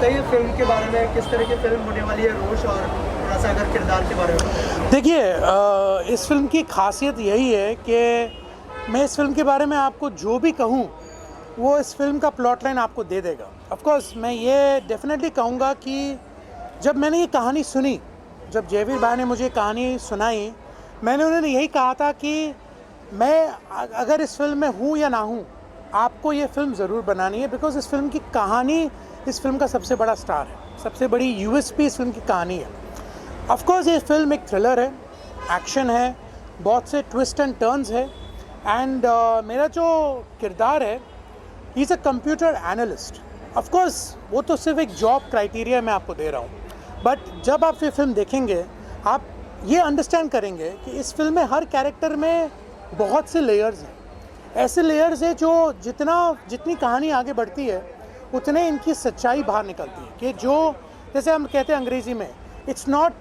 बताइए फिल्म के बारे में, किस तरह की फिल्म होने वाली है रोश, और थोड़ा सा अगर किरदार के बारे में। देखिए, इस फिल्म की खासियत यही है कि मैं इस फिल्म के बारे में आपको जो भी कहूँ वो इस फिल्म का प्लॉट लाइन आपको दे देगा। ऑफ कोर्स मैं ये डेफिनेटली कहूँगा कि जब मैंने ये कहानी सुनी, जब जयवीर भाई ने मुझे कहानी सुनाई, मैंने उन्होंने यही कहा था कि मैं अगर इस फिल्म में हूँ या ना हूँ, आपको ये फिल्म ज़रूर बनानी है, बिकॉज इस फिल्म की कहानी इस फिल्म का सबसे बड़ा स्टार है, सबसे बड़ी यूएसपी इस फिल्म की कहानी है। ऑफ कोर्स ये फिल्म एक थ्रिलर है, एक्शन है, बहुत से ट्विस्ट एंड टर्न्स है, एंड मेरा जो किरदार है, he is a computer analyst. Of course वो तो सिर्फ एक जॉब क्राइटेरिया मैं आपको दे रहा हूँ, बट जब आप ये फिल्म देखेंगे आप ये अंडरस्टैंड करेंगे कि इस फिल्म में हर कैरेक्टर में बहुत से लेयर्स हैं। ऐसे लेयर्स हैं जो जितनी कहानी आगे बढ़ती है उतने इनकी सच्चाई बाहर निकलती है, कि जो जैसे हम कहते हैं अंग्रेज़ी में, it's not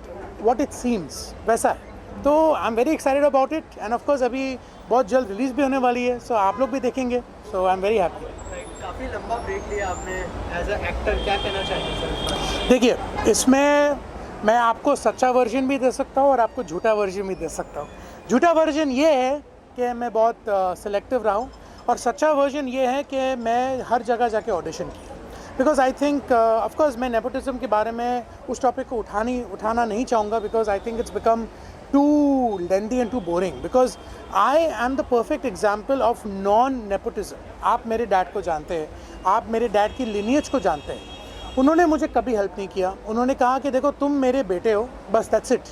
what it seems, वैसा है। तो I am very excited about it, end of course अभी बहुत जल्द रिलीज़ भी होने वाली है, सो आप लोग भी देखेंगे, सो आई एम वेरी हैप्पी। काफ़ी लंबा ब्रेक लिया आपने एज अ एक्टर, क्या कहना चाहेंगे सर? देखिए, इसमें मैं आपको सच्चा वर्जन भी दे सकता हूँ और आपको झूठा वर्जन भी दे सकता हूँ। झूठा वर्जन ये है कि मैं बहुत सिलेक्टिव रहा हूँ, और सच्चा वर्जन ये है कि मैं हर जगह जाके ऑडिशन किया, because I think of course मैं नेपोटिज्म के बारे में उस टॉपिक को उठाना नहीं चाहूँगा, because I think it's become too lengthy and too boring, because I am the perfect example of non nepotism. आप मेरे डैड को जानते हैं, आप मेरे डैड की लिनियज को जानते हैं। उन्होंने मुझे कभी हेल्प नहीं किया। उन्होंने कहा कि देखो तुम मेरे बेटे हो, बस दैट्स इट,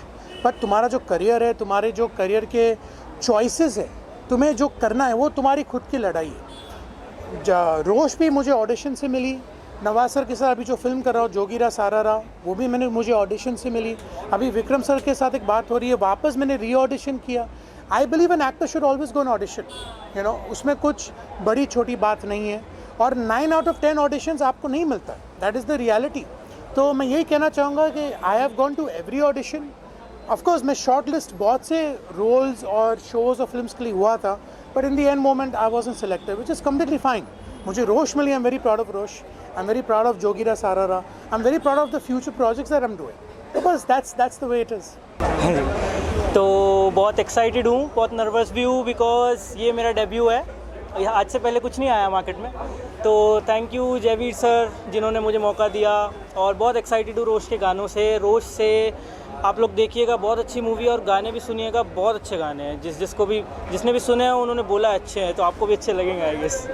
बट तुम्हारा जो करियर है, तुम्हारे जो करियर के चॉइसेस है, तुम्हें जो करना है वो तुम्हारी खुद की लड़ाई है। रोश भी मुझे ऑडिशन से मिली, नवाज सर के साथ अभी जो फिल्म कर रहा हूँ जोगीरा सारारा, वो भी मुझे ऑडिशन से मिली। अभी विक्रम सर के साथ एक बात हो रही है, वापस मैंने री ऑडिशन किया। I believe an actor should always go on audition, you know, उसमें कुछ बड़ी छोटी बात नहीं है, और 9 out of 10 ऑडिशंस आपको नहीं मिलता, दैट इज़ द रियलिटी। तो मैं यही कहना चाहूँगा कि I have gone to every audition. Of course मैं शॉर्ट लिस्ट बहुत से रोल्स और शोज़ और फिल्म्स के लिए हुआ था, but in the end moment I wasn't selected, which is completely fine. मुझे रोश मिली, I am very proud of Rosh, I am very proud of Jogira Sarara, I am very proud of the future projects that I am doing, because that's the way it is. तो बहुत excited हूँ, बहुत nervous भी हूँ, because ये मेरा debut है, आज से पहले कुछ नहीं आया मार्केट में। तो थैंक यू जयवीर सर जिन्होंने मुझे मौका दिया, और बहुत एक्साइटेड हूँ रोश के गानों से। रोश से आप लोग देखिएगा, बहुत अच्छी मूवी, और गाने भी सुनिएगा, बहुत अच्छे गाने हैं। जिसने भी सुने हैं उन्होंने बोला अच्छे हैं, तो आपको भी अच्छे लगेंगे आई गेस।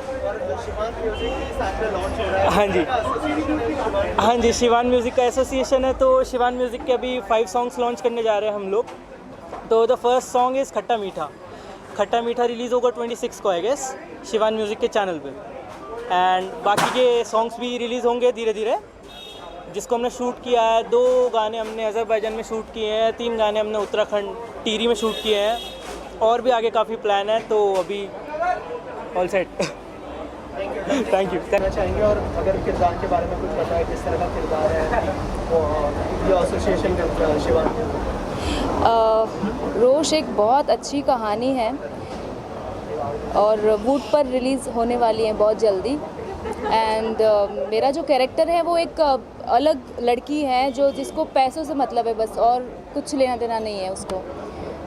हाँ जी, शिवान म्यूज़िक का एसोसिएशन है, तो शिवान म्यूज़िक के अभी 5 सॉन्ग्स लॉन्च करने जा रहे हैं हम लोग। तो द फर्स्ट सॉन्ग इज़ खट्टा मीठा। खट्टा मीठा रिलीज़ होगा 26 को आई गेस, शिवान म्यूज़िक के चैनल पे, एंड बाकी के सॉन्ग्स भी रिलीज़ होंगे धीरे धीरे। जिसको हमने शूट किया है, 2 गाने हमने अज़रबैजान में शूट किए हैं, 3 गाने हमने उत्तराखंड टिहरी में शूट किए हैं, और भी आगे काफ़ी प्लान है, तो अभी ऑल सेट। Thank you. कहना चाहेंगे, और अगर किरदार के बारे में कुछ बताएं, किस तरह का किरदार है वो, ये एसोसिएशन का शिवान। रोश एक बहुत अच्छी कहानी है, और वूड पर रिलीज़ होने वाली है बहुत जल्दी। एंड मेरा जो कैरेक्टर है वो एक अलग लड़की है जिसको पैसों से मतलब है बस, और कुछ लेना देना नहीं है उसको।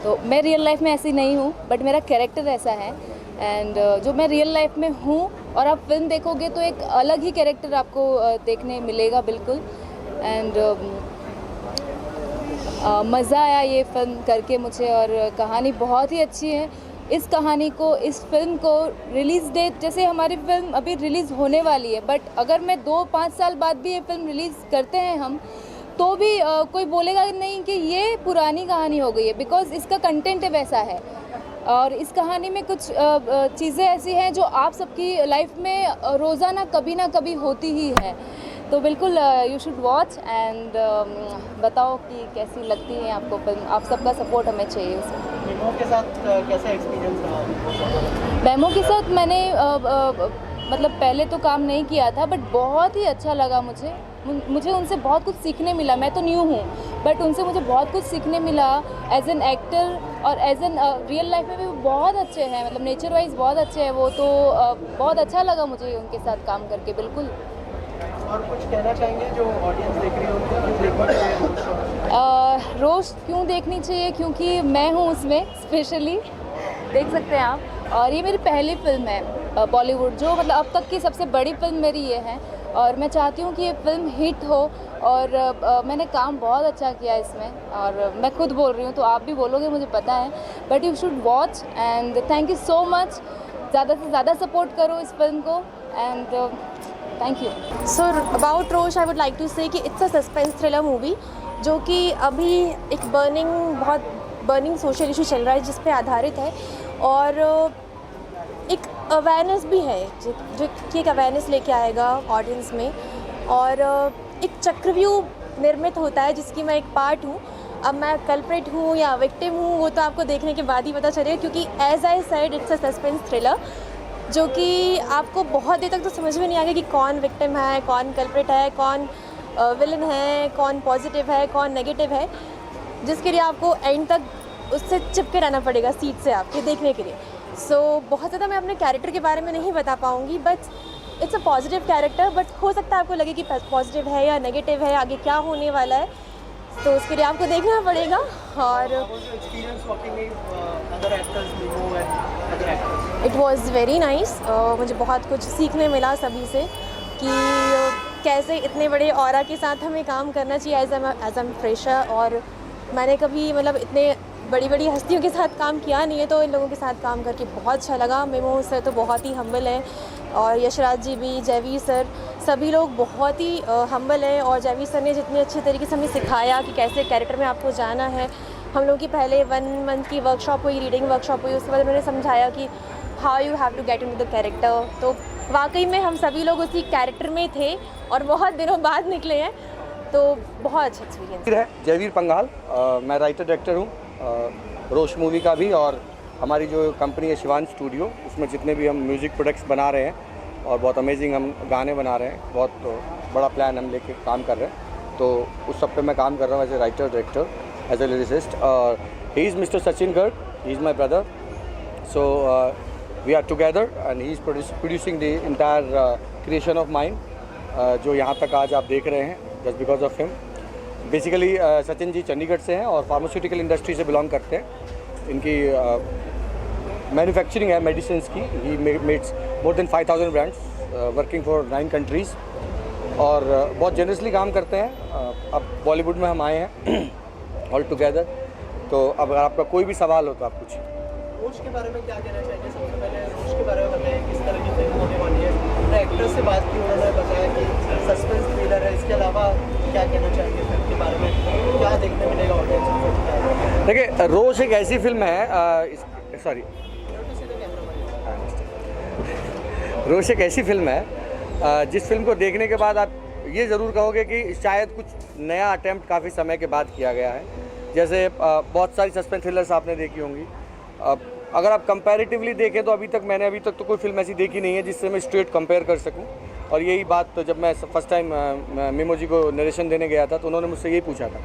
तो मैं रियल लाइफ में ऐसी नहीं हूँ, बट मेरा कैरेक्टर ऐसा है, एंड जो मैं रियल लाइफ में हूँ, और आप फिल्म देखोगे तो एक अलग ही कैरेक्टर आपको देखने मिलेगा बिल्कुल। एंड मज़ा आया ये फिल्म करके मुझे, और कहानी बहुत ही अच्छी है। इस कहानी को, इस फिल्म को रिलीज़ डेट, जैसे हमारी फिल्म अभी रिलीज़ होने वाली है, बट अगर मैं 2-5 साल बाद भी ये फिल्म रिलीज़ करते हैं हम, तो भी कोई बोलेगा नहीं कि ये पुरानी कहानी हो गई है, बिकॉज़ इसका कंटेंट वैसा है। और इस कहानी में कुछ चीज़ें ऐसी हैं जो आप सबकी लाइफ में रोज़ाना कभी ना कभी होती ही है। तो बिल्कुल यू शुड वॉच, एंड बताओ कि कैसी लगती है आपको फिल्म। आप सबका सपोर्ट हमें चाहिए उसमें। मेमो के साथ कैसा एक्सपीरियंस रहा? मेमो के साथ मैंने मतलब पहले तो काम नहीं किया था, बट बहुत ही अच्छा लगा मुझे उनसे बहुत कुछ सीखने मिला। मैं तो न्यू हूँ, बट उनसे मुझे बहुत कुछ सीखने मिला एज एन एक्टर, और एज एन रियल लाइफ में भी वो बहुत अच्छे हैं, मतलब नेचर वाइज बहुत अच्छे हैं वो। तो बहुत अच्छा लगा मुझे उनके साथ काम करके, बिल्कुल। और कुछ कहना चाहेंगे जो ऑडियंस देख रही है उनको क्यों देखना चाहिए रोज क्यों देखनी चाहिए, क्योंकि मैं हूँ उसमें स्पेशली, देख सकते हैं आप। और ये मेरी पहली फिल्म है बॉलीवुड, जो मतलब अब तक की सबसे बड़ी फिल्म मेरी ये है, और मैं चाहती हूँ कि ये फिल्म हिट हो। और मैंने काम बहुत अच्छा किया इसमें, और मैं खुद बोल रही हूँ तो आप भी बोलोगे मुझे पता है, but you should watch and thank you so much. ज़्यादा से ज़्यादा सपोर्ट करो इस फिल्म को and thank you. So about Rosh I would like to say कि it's a suspense thriller movie जो कि अभी एक बहुत बर्निंग सोशल इशू चल रहा है जिस पे आधारित है, और एक अवेयरनेस भी है जो कि एक अवेयरनेस लेके आएगा ऑडियंस में, और एक चक्रव्यूह निर्मित होता है जिसकी मैं एक पार्ट हूँ। अब मैं कल्प्रिट हूँ या विक्टिम हूँ वो तो आपको देखने के बाद ही पता चलेगा, क्योंकि as I said it's a suspense thriller जो कि आपको बहुत देर तक तो समझ में नहीं आएगा कि कौन विक्टिम है, कौन कल्प्रिट है, कौन विलन है, कौन पॉजिटिव है, कौन नेगेटिव है, जिसके लिए आपको एंड तक उससे चिपके रहना पड़ेगा सीट से आपके देखने के लिए। सो बहुत ज़्यादा मैं अपने कैरेक्टर के बारे में नहीं बता पाऊँगी, but it's a positive character, but हो सकता है आपको लगे कि पॉजिटिव है या नेगेटिव है, आगे क्या होने वाला है, तो उसके लिए आपको देखना पड़ेगा। और इट वॉज़ वेरी नाइस, मुझे बहुत कुछ सीखने मिला सभी से कि कैसे इतने बड़े ऑरा के साथ हमें काम करना चाहिए एज एम फ्रेशर। और मैंने कभी मतलब इतने बड़ी बड़ी हस्तियों के साथ काम किया नहीं है, तो इन लोगों के साथ काम करके बहुत अच्छा लगा। मेमो सर तो बहुत ही हम्बल है, और यशराज जी भी, जयवीर सर, सभी लोग बहुत ही हम्बल हैं। और जयवीर सर ने जितने अच्छे तरीके से हमें सिखाया कि कैसे कैरेक्टर में आपको जाना है। हम लोग की पहले 1 मंथ की वर्कशॉप हुई, रीडिंग वर्कशॉप हुई, उसके बाद उन्होंने समझाया कि how you have to get into the character. तो वाकई में हम सभी लोग उसी कैरेक्टर में थे और बहुत दिनों बाद निकले हैं, तो बहुत अच्छा एक्सपीरियंस है। जयवीर पंघाल, मैं राइटर डायरेक्टर हूँ रोश मूवी का भी, और हमारी जो कंपनी है शिवान स्टूडियो, उसमें जितने भी हम म्यूज़िक प्रोडक्ट्स बना रहे हैं और बहुत अमेजिंग हम गाने बना रहे हैं, बहुत बड़ा प्लान हम लेके काम कर रहे हैं, तो उस सब पे मैं काम कर रहा हूँ as a writer director, as a lyricist. और he is mister Sachin Garg, he is my brother, so we are together and he is producing the entire creation of mine, जो यहाँ तक आज आप देख रहे हैं, just because of him. Basically Sachin ji Chandigarh से हैं और फार्मास्यूटिकल इंडस्ट्री से बिलोंग करते हैं। इनकी मैन्युफैक्चरिंग है मेडिसिन की। He makes more than 5000 brands, working for 9 countries, और बहुत जेनरसली काम करते हैं। अब बॉलीवुड में हम आए हैं ऑल टुगेदर, तो अब अगर आपका कोई भी सवाल हो तो आप पूछिए। रोश के बारे में क्या कहना चाहेंगे? सबसे पहले रोश के बारे में बताएं, किस तरह की फिल्म होने वाली है। अपने एक्टर से बात की, उन्होंने बताया कि सस्पेंस थ्रिलर है। इसके अलावा क्या कहना चाहेंगे फिल्म के बारे में, क्या देखने मिलेगा ऑडियंस को? देखिए, रोश एक ऐसी फिल्म है, रोश एक ऐसी फिल्म है जिस फिल्म को देखने के बाद आप ये ज़रूर कहोगे कि शायद कुछ नया अटेम्प्ट काफ़ी समय के बाद किया गया है। जैसे बहुत सारी सस्पेंस थ्रिलर्स आपने देखी होंगी। अगर आप कंपैरेटिवली देखें तो मैंने अभी तक तो कोई फिल्म ऐसी देखी नहीं है जिससे मैं स्ट्रेट कंपेयर कर सकूं। और यही बात तो जब मैं फर्स्ट टाइम मेमो जी को नरेशन देने गया था तो उन्होंने मुझसे यही पूछा था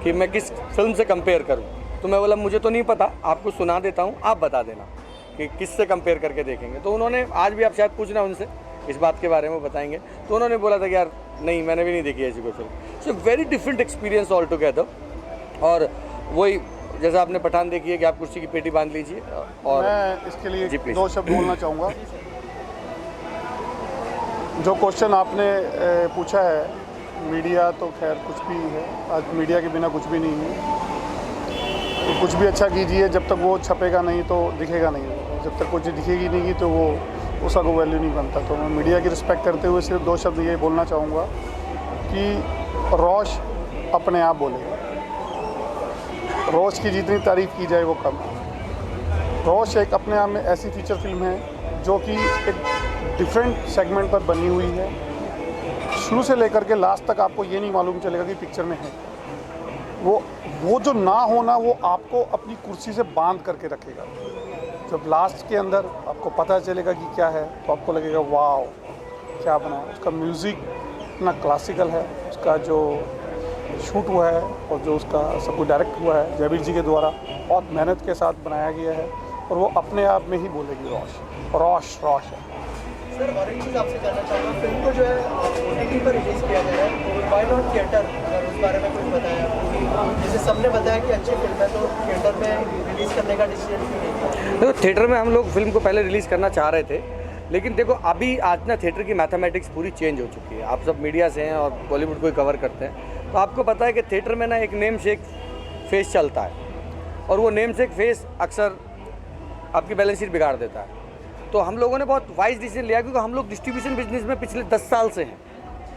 कि मैं किस फिल्म से कंपेयर करूं, तो मैं बोला मुझे तो नहीं पता, आपको सुना देता हूं, आप बता देना कि किससे कंपेयर करके देखेंगे। तो उन्होंने, आज भी आप शायद पूछना उनसे इस बात के बारे में बताएंगे, तो उन्होंने बोला था कि यार नहीं, मैंने भी नहीं देखी ऐसी कोई film. So very different experience all together. और वही जैसा आपने पठान देखी है कि आप कुर्सी की पेटी बांध लीजिए। और मैं इसके लिए 2 शब्द बोलना चाहूँगा। जो क्वेश्चन आपने पूछा है, मीडिया तो खैर कुछ भी है, आज मीडिया के बिना कुछ भी नहीं है। तो कुछ भी अच्छा कीजिए, जब तक वो छपेगा नहीं तो दिखेगा नहीं, जब तक कुछ दिखेगी नहीं तो वो उसका कोई वैल्यू नहीं बनता। तो मैं मीडिया की रिस्पेक्ट करते हुए सिर्फ 2 शब्द ये बोलना चाहूँगा कि रोश अपने आप बोलेगा। रोश की जितनी तारीफ़ की जाए वो कम है। रोश एक अपने आप में ऐसी फीचर फिल्म है जो कि एक डिफरेंट सेगमेंट पर बनी हुई है। शुरू से लेकर के लास्ट तक आपको ये नहीं मालूम चलेगा कि पिक्चर में है। वो जो ना होना वो आपको अपनी कुर्सी से बांध करके रखेगा। जब लास्ट के अंदर आपको पता चलेगा कि क्या है तो आपको लगेगा वाव क्या बना है। उसका म्यूज़िक इतना क्लासिकल है, उसका जो शूट हुआ है और जो उसका सब कुछ डायरेक्ट हुआ है जयवीर जी के द्वारा, बहुत मेहनत के साथ बनाया गया है। और वो अपने आप में ही बोलेगी रोश रोश रोश है। सर और एक चीज़ आपसे जानना चाहूँगा, फिल्म को जो है OTT पर रिलीज़ किया गया है, तो वाई नॉट थिएटर, अगर उस बारे में कुछ बताया, क्योंकि जैसे सबने बताया कि अच्छी फिल्म है तो थिएटर में रिलीज़ करने का डिसीजन क्यों नहीं किया? देखो थिएटर में हम लोग फिल्म को पहले रिलीज़ करना चाह रहे थे, लेकिन देखो अभी आज ना थिएटर की मैथमेटिक्स पूरी चेंज हो चुकी है। आप सब मीडिया से हैं और बॉलीवुड को ही कवर करते हैं, तो आपको पता है कि थिएटर में ना एक नेम शेक फेस चलता है, और वो नेम शेक फेस अक्सर आपकी बैलेंस शीट बिगाड़ देता है। तो हम लोगों ने बहुत वाइज डिसीजन लिया, क्योंकि हम लोग डिस्ट्रीब्यूशन बिजनेस में पिछले 10 साल से हैं।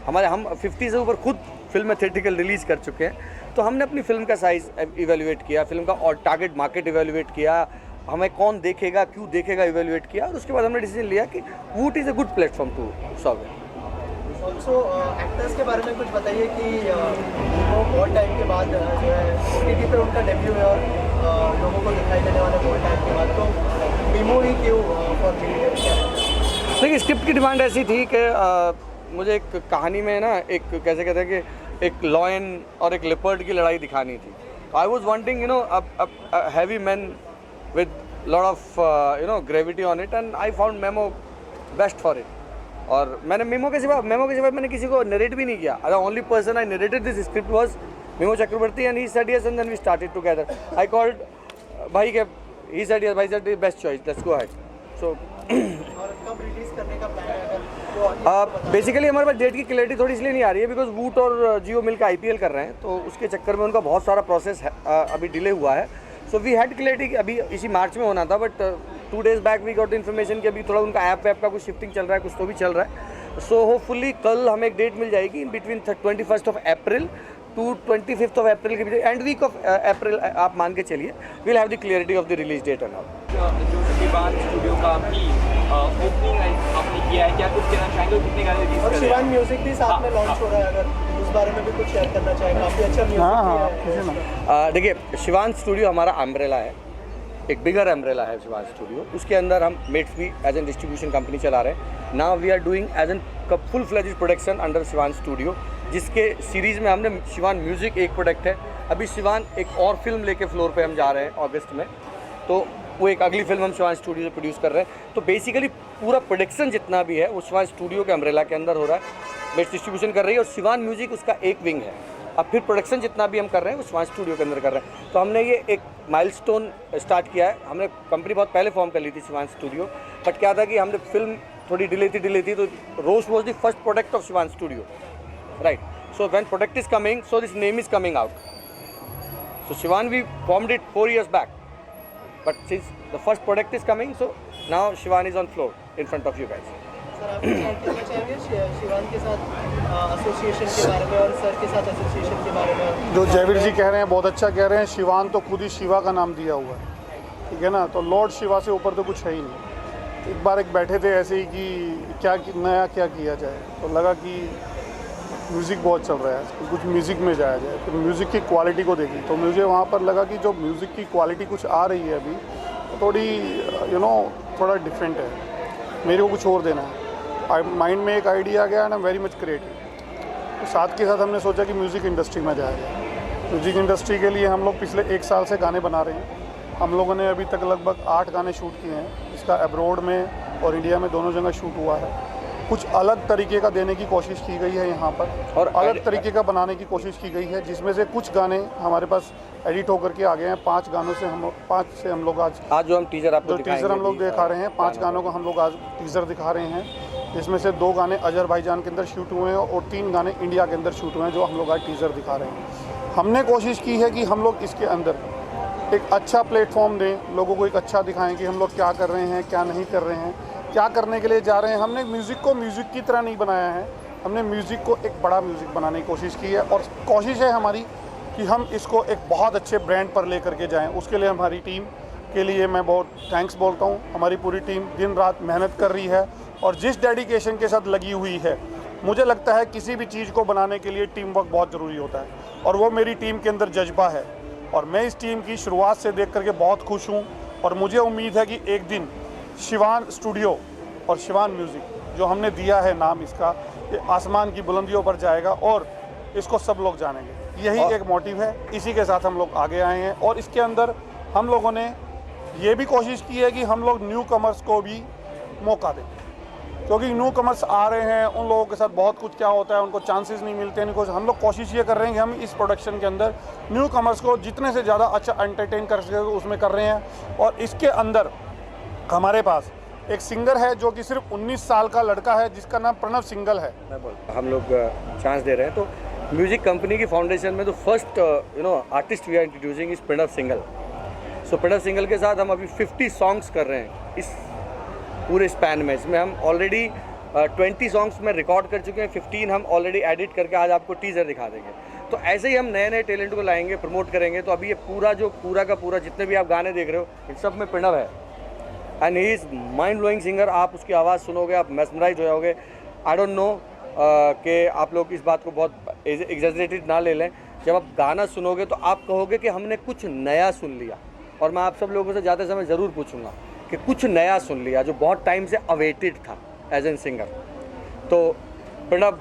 हम 50 से ऊपर खुद फिल्म थिएटिकल रिलीज़ कर चुके हैं, तो हमने अपनी फिल्म का साइज़ इवेल्युएट किया, फिल्म का और टारगेट मार्केट इवेल्युएट किया, हमें कौन देखेगा क्यों देखेगा इवेल्युएट किया, और उसके बाद हमने डिसीजन लिया कि Voot is a good platform to solve it. Also actors के बारे में कुछ बताइए कि वो बहुत टाइम के बाद जो है OTT पर उनका डेब्यू है और लोगों को दिखाई देने वाले बहुत टाइम के बाद, तो मीमो ही क्यों फॉर देखिए स्क्रिप्ट की डिमांड ऐसी थी कि मुझे एक कहानी में ना एक कैसे कहते हैं कि एक लॉयन और एक लेपर्ड की लड़ाई दिखानी थी। I was wanting heavy man with lot of gravity on it, and I found Memo best for it. और मैंने मेमो के सिवा मैंने किसी को नरेट भी नहीं किया। The only person I narrated this script was Memo Chakrabarti, and he said yes, and then we started together. I called भाई के, he said yes, भाई said best choice, let's go ahead. So और कब release करने का plan है? अगर basically हमारे पास डेट की क्लैरिटी थोड़ी इसलिए नहीं आ रही है बिकॉज वूट और जियो मिल का IPL कर रहे हैं, तो उसके चक्कर में उनका बहुत सारा प्रोसेस अभी डिले हुआ है। सो वी हैड क्लैरिटी अभी इसी मार्च में होना था, but 2 days back we got information कि अभी थोड़ा उनका ऐप का कुछ शिफ्टिंग चल रहा है, कुछ तो भी चल रहा है। सो होपफुली कल हमें एक डेट मिल जाएगी in between 21st of April to 25th of April के बीच, एंड वीक ऑफ अप्रैल आप मान के चलिए, will have the clarity of the release date and all. जो शिवान स्टूडियो का भी ओपनिंग आपने किया है, क्या कुछ कहना चाहेंगे, कितने गाने रिलीज और कर रहे शिवान हैं? म्यूजिक भी साथ में लॉन्च हो रहा है, अगर उस बारे में भी कुछ शेयर करना चाहें, काफ़ी अच्छा म्यूजिक है। देखिए शिवान स्टूडियो हमारा अम्ब्रेला है, एक बिगर अम्ब्रेला है शिवान स्टूडियो, उसके अंदर हम मेट्स भी एज एन डिस्ट्रीब्यूशन कंपनी चला रहे हैं। Now we are doing as an full fledged production under Shivan studio, जिसके सीरीज़ में हमने शिवान म्यूज़िक एक प्रोडक्ट है, अभी शिवान एक और फिल्म लेके फ्लोर पे हम जा रहे हैं अगस्त में, तो वो एक अगली फिल्म हम शिवान स्टूडियो से प्रोड्यूस कर रहे हैं। तो बेसिकली पूरा प्रोडक्शन जितना भी है वो शिवान स्टूडियो के अम्ब्रेला के अंदर हो रहा है, मेट्स डिस्ट्रीब्यूशन कर रही है, और शिवान म्यूज़िक उसका एक विंग है। अब फिर प्रोडक्शन जितना भी हम कर रहे हैं वो शिवान स्टूडियो के अंदर कर रहे हैं। तो हमने ये एक माइलस्टोन स्टार्ट किया है। हमने कंपनी बहुत पहले फॉर्म कर ली थी शिवान स्टूडियो, बट क्या था कि हमने फिल्म थोड़ी डिले थी, तो Rose was the first product of Shivaan studio, right? So when product is coming, so this name is coming out. So Shivaan we formed it 4 years back, but since the first product is coming, so now Shivaan is on floor in front of you guys. Sir आप कुछ add करना चाहेंगे शिवान के साथ association के बारे में और सर के साथ एसोसिएशन के बारे में? जो जयवीर जी कह रहे हैं बहुत अच्छा कह रहे हैं। शिवान तो खुद ही शिवा का नाम दिया हुआ है, ठीक है ना, तो लॉर्ड शिवा से ऊपर तो कुछ है ही नहीं। एक बार बैठे थे ऐसे ही कि क्या नया क्या किया जाए, तो लगा कि म्यूज़िक बहुत चल रहा है, तो कुछ म्यूज़िक में जाया जाए। तो म्यूज़िक की क्वालिटी को देखी तो मुझे वहाँ पर लगा कि जो म्यूज़िक की क्वालिटी कुछ आ रही है अभी, तो थोड़ी थोड़ा डिफरेंट है, मेरे को कुछ और देना है। माइंड में एक आइडिया आ गया and I am very much creative. तो साथ के साथ हमने सोचा कि म्यूज़िक इंडस्ट्री में जाया जाए। म्यूज़िक इंडस्ट्री के लिए हम लोग पिछले 1 साल से गाने बना रहे हैं। हम लोगों ने अभी तक लगभग 8 गाने शूट किए हैं, इसका अब्रॉड में और इंडिया में दोनों जगह शूट हुआ है। कुछ अलग तरीके का देने की कोशिश की गई है यहाँ पर, और अलग तरीके का बनाने की कोशिश की गई है, जिसमें से कुछ गाने हमारे पास एडिट होकर के आ गए हैं। 5 गानों से हम लोग आज जो हम टीजर आपको टीज़र हम लोग दिखा रहे हैं, 5 गानों को हम लोग आज टीज़र दिखा रहे हैं, जिसमें से 2 गाने अजरबैजान के अंदर शूट हुए हैं और 3 गाने इंडिया के अंदर शूट हुए हैं, जो हम लोग आज टीज़र दिखा रहे हैं। हमने कोशिश की है कि हम लोग इसके अंदर एक अच्छा प्लेटफॉर्म दें, लोगों को एक अच्छा दिखाएं कि हम लोग क्या कर रहे हैं, क्या नहीं कर रहे हैं, क्या करने के लिए जा रहे हैं। हमने म्यूज़िक को म्यूज़िक की तरह नहीं बनाया है, हमने म्यूज़िक को एक बड़ा म्यूज़िक बनाने की कोशिश की है, और कोशिश है हमारी कि हम इसको एक बहुत अच्छे ब्रांड पर ले करके जाएं। उसके लिए हमारी टीम के लिए मैं बहुत थैंक्स बोलता हूं। हमारी पूरी टीम दिन रात मेहनत कर रही है, और जिस डेडिकेशन के साथ लगी हुई है, मुझे लगता है किसी भी चीज़ को बनाने के लिए टीम वर्क बहुत ज़रूरी होता है, और वो मेरी टीम के अंदर जज्बा है। और मैं इस टीम की शुरुआत से देख करके बहुत खुश हूँ, और मुझे उम्मीद है कि एक दिन शिवान स्टूडियो और शिवान म्यूज़िक जो हमने दिया है नाम इसका, ये आसमान की बुलंदियों पर जाएगा और इसको सब लोग जानेंगे। यही एक मोटिव है, इसी के साथ हम लोग आगे आए हैं। और इसके अंदर हम लोगों ने ये भी कोशिश की है कि हम लोग न्यू कमर्स को भी मौका दें। क्योंकि न्यू कमर्स आ रहे हैं, उन लोगों के साथ बहुत कुछ क्या होता है, उनको चांसेस नहीं मिलते हैं। हम लोग कोशिश ये कर रहे हैं कि हम इस प्रोडक्शन के अंदर न्यू कमर्स को जितने से ज़्यादा अच्छा एंटरटेन कर सके उसमें कर रहे हैं। और इसके अंदर हमारे पास एक सिंगर है जो कि सिर्फ 19 साल का लड़का है जिसका नाम प्रणव सिंगल है। हम लोग चांस दे रहे हैं, तो म्यूज़िक कंपनी की फाउंडेशन में तो first artist we are introducing इस प्रणव सिंगल। सो प्रणव सिंगल के साथ हम अभी 50 सॉन्ग्स कर रहे हैं इस पूरे स्पैन में। इसमें हम ऑलरेडी 20 सॉन्ग्स में रिकॉर्ड कर चुके हैं, 15 हम ऑलरेडी एडिट करके आज आपको टीज़र दिखा देंगे। तो ऐसे ही हम नए नए टैलेंट को लाएंगे, प्रमोट करेंगे। तो अभी ये पूरा का पूरा जितने भी आप गाने देख रहे हो इन सब में प्रणव है, and he is mind blowing singer. आप उसकी आवाज़ सुनोगे आप मेस्मराइज हो जाओगे। आई डोंट नो कि आप लोग इस बात को बहुत एग्जैजरेटेड ना ले लें। जब आप गाना सुनोगे तो आप कहोगे कि हमने कुछ नया सुन लिया। और मैं आप सब लोगों से जाते समय ज़रूर पूछूंगा कि कुछ नया सुन लिया जो बहुत टाइम से अवेटेड था एज एन सिंगर। तो प्रणव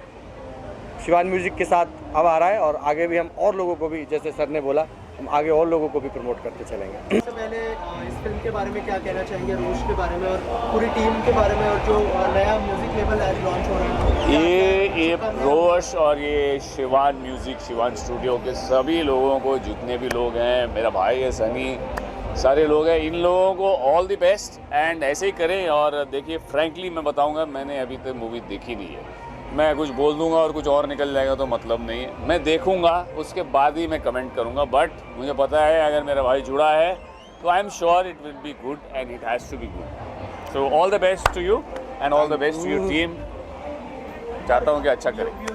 शिवान म्यूज़िक के साथ अब आ रहा है, और आगे भी हम और लोगों को भी, जैसे सर ने बोला, हम आगे और लोगों को भी प्रमोट करते चलेंगे। सबसे पहले इस फिल्म के बारे में क्या कहना चाहेंगे, रोश के बारे में और पूरी टीम के बारे में, और जो नया म्यूज़िक लेबल आज लॉन्च हो रहा है? ये रोश और ये शिवान म्यूज़िक, शिवान स्टूडियो के सभी लोगों को, जितने भी लोग हैं, मेरा भाई है सनी, सारे लोग हैं, इन लोगों को ऑल द बेस्ट एंड ऐसे ही करें। और देखिए फ्रैंकली मैं बताऊंगा, मैंने अभी तक मूवी देखी नहीं है। मैं कुछ बोल दूंगा और कुछ और निकल जाएगा तो मतलब नहीं है। मैं देखूंगा, उसके बाद ही मैं कमेंट करूंगा। बट मुझे पता है अगर मेरा भाई जुड़ा है तो I am sure it will be good and it has to be good. So all the best to you and all the best to your team. चाहता हूँ कि अच्छा करें।